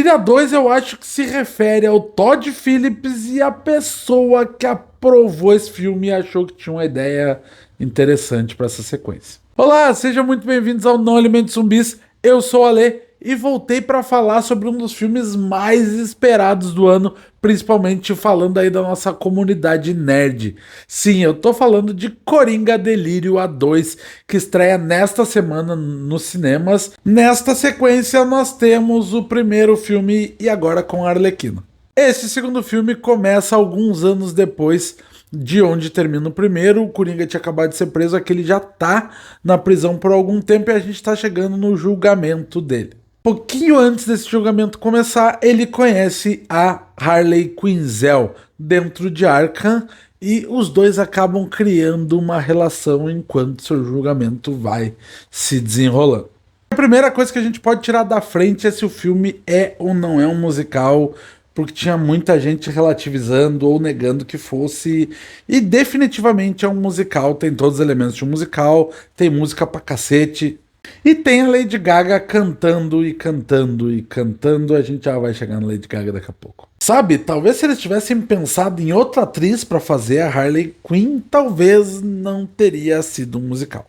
Família 2 eu acho que se refere ao Todd Phillips e a pessoa que aprovou esse filme e achou que tinha uma ideia interessante para essa sequência. Olá, sejam muito bem-vindos ao Não Alimente Zumbis. Eu sou o Ale e voltei para falar sobre um dos filmes mais esperados do ano, principalmente falando aí da nossa comunidade nerd. Sim, eu tô falando de Coringa Delírio A2, que estreia nesta semana nos cinemas. Nesta sequência nós temos o primeiro filme e agora com a Arlequina. Esse segundo filme começa alguns anos depois de onde termina o primeiro. O Coringa tinha acabado de ser preso, aqui ele já tá na prisão por algum tempo e a gente tá chegando no julgamento dele. Pouquinho antes desse julgamento começar, ele conhece a Harley Quinzel dentro de Arkham e os dois acabam criando uma relação enquanto seu julgamento vai se desenrolando. A primeira coisa que a gente pode tirar da frente é se o filme é ou não é um musical, porque tinha muita gente relativizando ou negando que fosse, e definitivamente é um musical, tem todos os elementos de um musical, tem música pra cacete, e tem a Lady Gaga cantando e cantando e cantando. A gente já vai chegar na Lady Gaga daqui a pouco. Sabe, talvez se eles tivessem pensado em outra atriz pra fazer a Harley Quinn, talvez não teria sido um musical.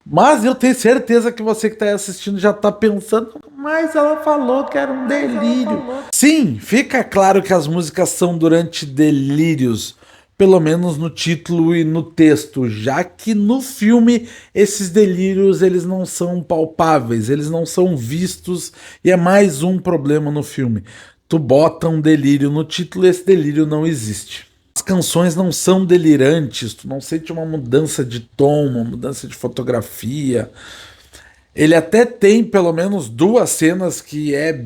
Mas eu tenho certeza que você que está assistindo já está pensando, mas ela falou que era um delírio. Sim, fica claro que as músicas são durante delírios, pelo menos no título e no texto, já que no filme esses delírios eles não são palpáveis, eles não são vistos e é mais um problema no filme. Tu bota um delírio no título e esse delírio não existe. As canções não são delirantes, tu não sente uma mudança de tom, uma mudança de fotografia. Ele até tem pelo menos duas cenas que é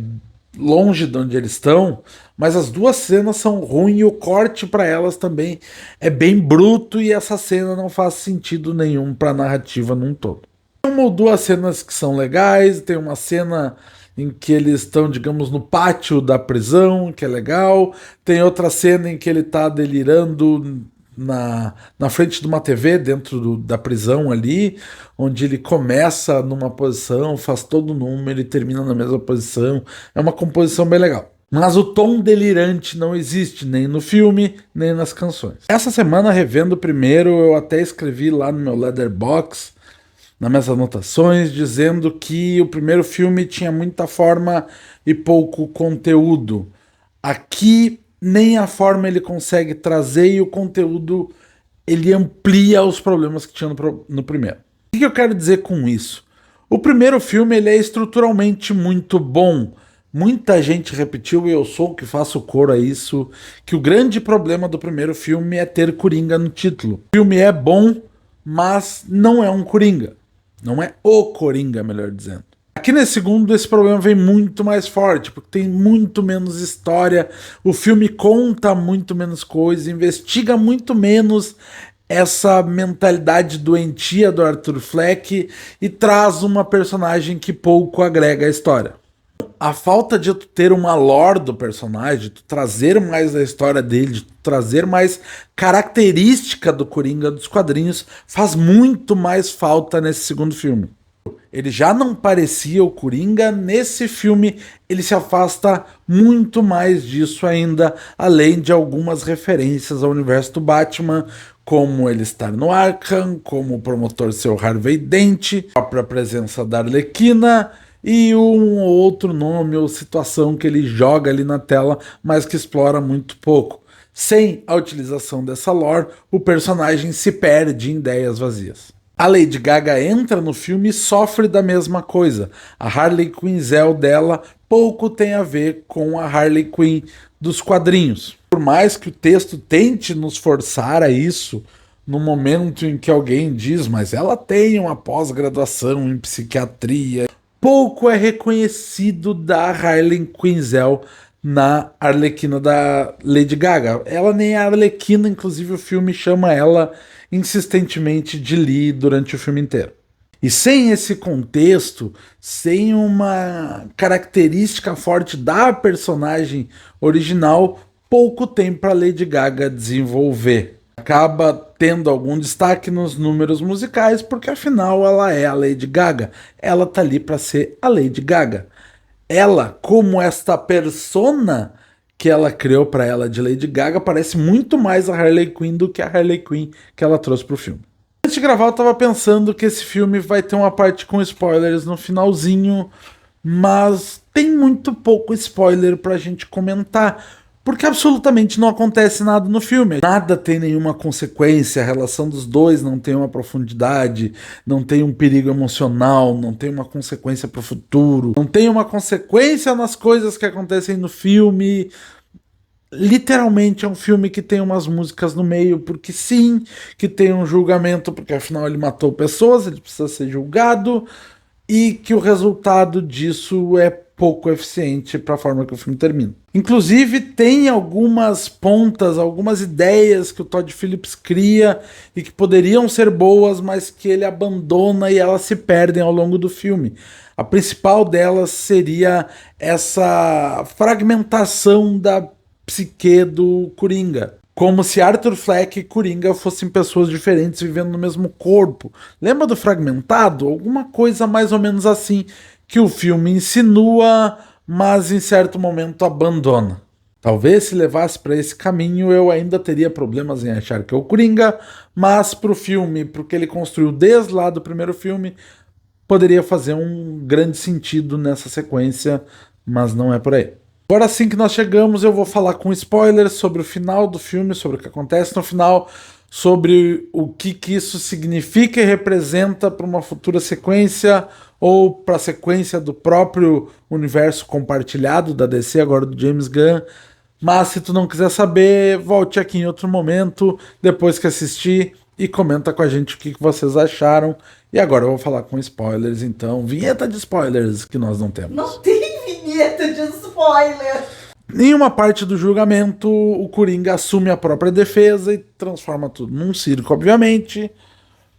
longe de onde eles estão, mas as duas cenas são ruins e o corte para elas também é bem bruto e essa cena não faz sentido nenhum para a narrativa num todo. Tem uma ou duas cenas que são legais, tem uma cena em que eles estão, digamos, no pátio da prisão, que é legal. Tem outra cena em que ele tá delirando na frente de uma TV dentro da prisão ali, onde ele começa numa posição, faz todo o número e termina na mesma posição. É uma composição bem legal. Mas o tom delirante não existe nem no filme, nem nas canções. Essa semana, revendo o primeiro, eu até escrevi lá no meu Letterboxd, nas minhas anotações, dizendo que o primeiro filme tinha muita forma e pouco conteúdo. Aqui, nem a forma ele consegue trazer e o conteúdo ele amplia os problemas que tinha no primeiro. O que eu quero dizer com isso? O primeiro filme ele é estruturalmente muito bom. Muita gente repetiu, e eu sou o que faço coro a isso, que o grande problema do primeiro filme é ter Coringa no título. O filme é bom, mas não é um Coringa. Não é o Coringa, melhor dizendo. Aqui nesse segundo, esse problema vem muito mais forte, porque tem muito menos história, o filme conta muito menos coisa, investiga muito menos essa mentalidade doentia do Arthur Fleck e traz uma personagem que pouco agrega à história. A falta de tu ter uma lore do personagem, de tu trazer mais da história dele, de tu trazer mais característica do Coringa dos quadrinhos, faz muito mais falta nesse segundo filme. Ele já não parecia o Coringa, nesse filme ele se afasta muito mais disso ainda, além de algumas referências ao universo do Batman, como ele estar no Arkham, como o promotor ser o Harvey Dent, a própria presença da Arlequina, e um ou outro nome ou situação que ele joga ali na tela, mas que explora muito pouco. Sem a utilização dessa lore, o personagem se perde em ideias vazias. A Lady Gaga entra no filme e sofre da mesma coisa. A Harley Quinzel dela pouco tem a ver com a Harley Quinn dos quadrinhos. Por mais que o texto tente nos forçar a isso, no momento em que alguém diz, mas ela tem uma pós-graduação em psiquiatria, pouco é reconhecido da Harley Quinzel na Arlequina da Lady Gaga. Ela nem é Arlequina, inclusive o filme chama ela insistentemente de Lee durante o filme inteiro. E sem esse contexto, sem uma característica forte da personagem original, pouco tem para Lady Gaga desenvolver. Acaba tendo algum destaque nos números musicais, porque afinal ela é a Lady Gaga. Ela tá ali para ser a Lady Gaga. ela, como esta persona que ela criou para ela de Lady Gaga, parece muito mais a Harley Quinn do que a Harley Quinn que ela trouxe pro filme. Antes de gravar, eu tava pensando que esse filme vai ter uma parte com spoilers no finalzinho, mas tem muito pouco spoiler pra gente comentar, porque absolutamente não acontece nada no filme. Nada tem nenhuma consequência, a relação dos dois não tem uma profundidade, não tem um perigo emocional, não tem uma consequência pro futuro, não tem uma consequência nas coisas que acontecem no filme. Literalmente é um filme que tem umas músicas no meio, porque sim, que tem um julgamento, porque afinal ele matou pessoas, ele precisa ser julgado, e que o resultado disso é pouco eficiente para a forma que o filme termina. Inclusive, tem algumas pontas, algumas ideias que o Todd Phillips cria e que poderiam ser boas, mas que ele abandona e elas se perdem ao longo do filme. A principal delas seria essa fragmentação da psique do Coringa. Como se Arthur Fleck e Coringa fossem pessoas diferentes vivendo no mesmo corpo. Lembra do Fragmentado? Alguma coisa mais ou menos assim que o filme insinua, mas em certo momento abandona. Talvez se levasse para esse caminho eu ainda teria problemas em achar que é o Coringa, mas para o filme, porque ele construiu desde lá do primeiro filme, poderia fazer um grande sentido nessa sequência, mas não é por aí. Agora sim que nós chegamos, eu vou falar com spoilers sobre o final do filme, sobre o que acontece no final, sobre o que isso significa e representa para uma futura sequência ou para a sequência do próprio universo compartilhado da DC, agora do James Gunn. Mas se tu não quiser saber, volte aqui em outro momento, depois que assistir, e comenta com a gente o que vocês acharam. E agora eu vou falar com spoilers, então, vinheta de spoilers que nós não temos. Não tem vinheta de spoiler! Em uma parte do julgamento, o Coringa assume a própria defesa e transforma tudo num circo, obviamente,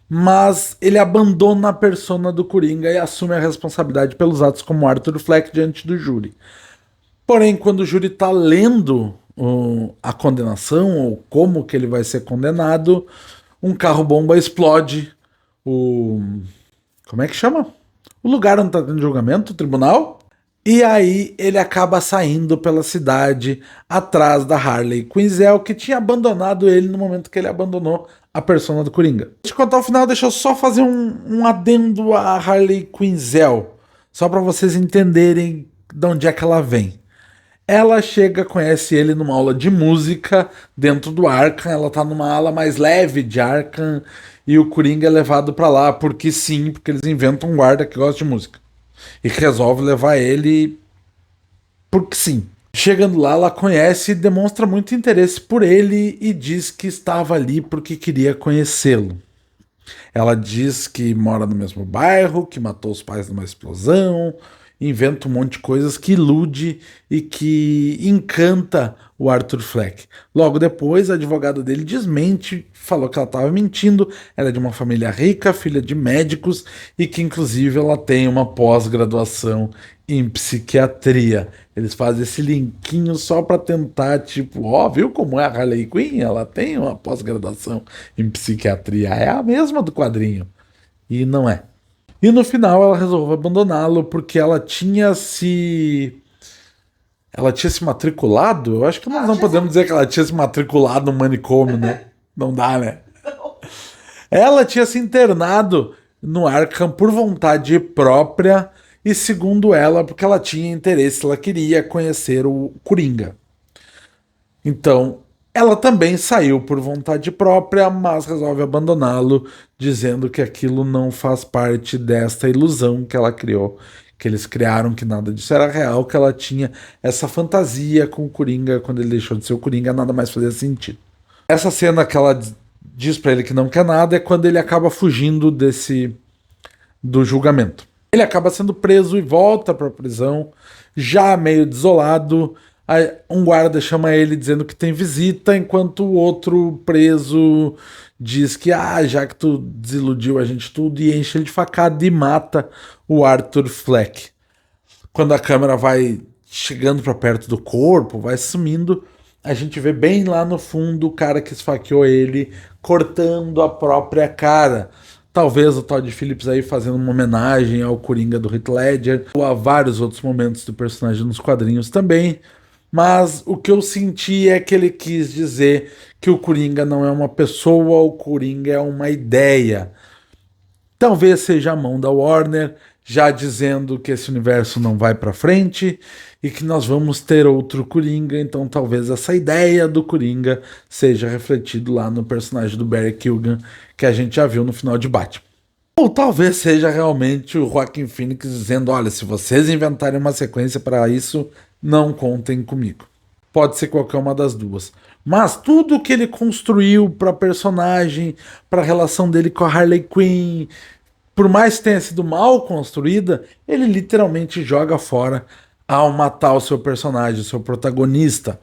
mas ele abandona a persona do Coringa e assume a responsabilidade pelos atos como Arthur Fleck diante do júri. Porém, quando o júri está lendo a condenação, ou como que ele vai ser condenado, um carro-bomba explode o... Como é que chama? O lugar onde está tendo julgamento, o tribunal. E aí ele acaba saindo pela cidade atrás da Harley Quinzel, que tinha abandonado ele no momento que ele abandonou a persona do Coringa. Antes de contar o final, deixa eu só fazer um adendo à Harley Quinzel, só para vocês entenderem de onde é que ela vem. Ela chega, conhece ele numa aula de música dentro do Arkham, ela tá numa ala mais leve de Arkham e o Coringa é levado pra lá, porque sim, porque eles inventam um guarda que gosta de música. E que resolve levar ele porque sim. Chegando lá, ela conhece e demonstra muito interesse por ele e diz que estava ali porque queria conhecê-lo. Ela diz que mora no mesmo bairro, que matou os pais numa explosão, inventa um monte de coisas que ilude e que encanta o Arthur Fleck. Logo depois, a advogada dele desmente, falou que ela estava mentindo, ela é de uma família rica, filha de médicos e que inclusive ela tem uma pós-graduação em psiquiatria. Eles fazem esse linkinho só para tentar, tipo, ó, viu como é a Harley Quinn? Ela tem uma pós-graduação em psiquiatria, é a mesma do quadrinho. E não é. E no final ela resolveu abandoná-lo porque ela tinha se matriculado. Eu acho que nós não podemos dizer que ela tinha se matriculado no manicômio, né? Não dá, né? Ela tinha se internado no Arkham por vontade própria e, segundo ela, porque ela tinha interesse, ela queria conhecer o Coringa. Então, ela também saiu por vontade própria, mas resolve abandoná-lo, dizendo que aquilo não faz parte desta ilusão que ela criou, que eles criaram, que nada disso era real, que ela tinha essa fantasia com o Coringa, quando ele deixou de ser o Coringa, nada mais fazia sentido. Essa cena que ela diz pra ele que não quer nada é quando ele acaba fugindo do julgamento. Ele acaba sendo preso e volta pra prisão, já meio desolado. Aí um guarda chama ele dizendo que tem visita, enquanto o outro preso diz que já que tu desiludiu a gente tudo, e enche ele de facada e mata o Arthur Fleck. Quando a câmera vai chegando para perto do corpo, vai sumindo, a gente vê bem lá no fundo o cara que esfaqueou ele cortando a própria cara. Talvez o Todd Phillips aí fazendo uma homenagem ao Coringa do Heath Ledger, ou a vários outros momentos do personagem nos quadrinhos também. Mas o que eu senti é que ele quis dizer que o Coringa não é uma pessoa, o Coringa é uma ideia. Talvez seja a mão da Warner já dizendo que esse universo não vai pra frente e que nós vamos ter outro Coringa, então talvez essa ideia do Coringa seja refletido lá no personagem do Barry Keoghan que a gente já viu no final de Batman. Ou talvez seja realmente o Joaquin Phoenix dizendo: olha, se vocês inventarem uma sequência para isso, não contem comigo. Pode ser qualquer uma das duas. Mas tudo que ele construiu para personagem, para a relação dele com a Harley Quinn, por mais que tenha sido mal construída, ele literalmente joga fora ao matar o seu personagem, o seu protagonista.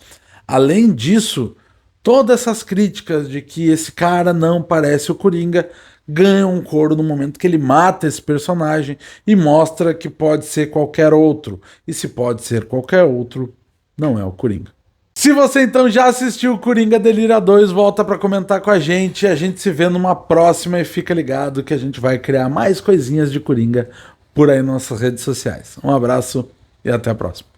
Além disso, todas essas críticas de que esse cara não parece o Coringa ganham um coro no momento que ele mata esse personagem e mostra que pode ser qualquer outro. E se pode ser qualquer outro, não é o Coringa. Se você então já assistiu Coringa Delira 2, volta para comentar com a gente. A gente se vê numa próxima e fica ligado que a gente vai criar mais coisinhas de Coringa por aí nas nossas redes sociais. Um abraço e até a próxima.